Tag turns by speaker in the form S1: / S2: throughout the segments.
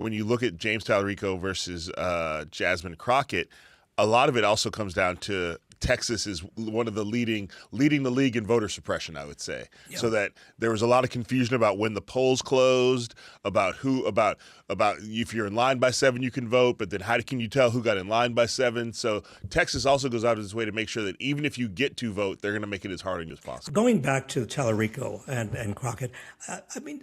S1: when you look at James Talarico versus Jasmine Crockett, a lot of it also comes down to Texas is one of the leading the league in voter suppression, I would say. Yeah. So that there was a lot of confusion about when the polls closed, about if you're in line by 7 you can vote, but then how can you tell who got in line by 7? So Texas also goes out of its way to make sure that even if you get to vote, they're going to make it as hard on you as possible.
S2: Going back to Talarico and Crockett, I mean,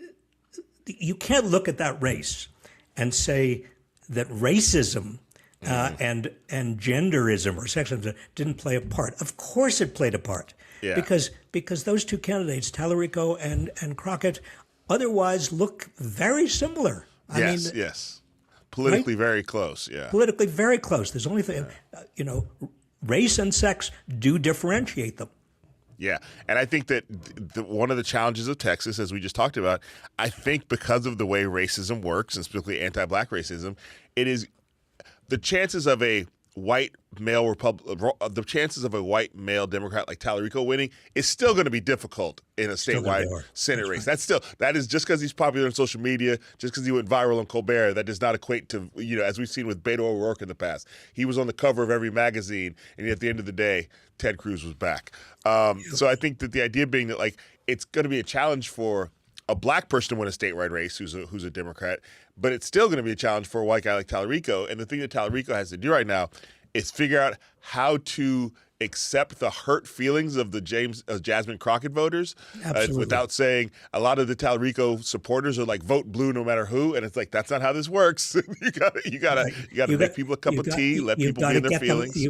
S2: you can't look at that race and say that racism and genderism or sexism didn't play a part. Of course it played a part. Yeah. Because those two candidates, Talarico and Crockett, otherwise look very similar. I mean,
S1: yes. Politically right? Very close, yeah.
S2: Politically very close. There's only thing, race and sex do differentiate them.
S1: Yeah, and I think that one of the challenges of Texas, as we just talked about, I think because of the way racism works, and specifically anti-black racism, it is the chances of a white male Democrat like Talarico winning is still going to be difficult in a statewide Senate race. That is just because he's popular on social media, just because he went viral on Colbert. That does not equate to, as we've seen with Beto O'Rourke in the past. He was on the cover of every magazine, and at the end of the day, Ted Cruz was back. So I think that the idea being that it's going to be a challenge for a black person to win a statewide race who's a Democrat, but it's still going to be a challenge for a white guy like Talarico. And the thing that Talarico has to do right now is figure out how to accept the hurt feelings of the Jasmine Crockett voters without saying a lot of the Talarico supporters are like vote blue no matter who, and it's like that's not how this works. you got to make people a cup of tea, let people be in their feelings.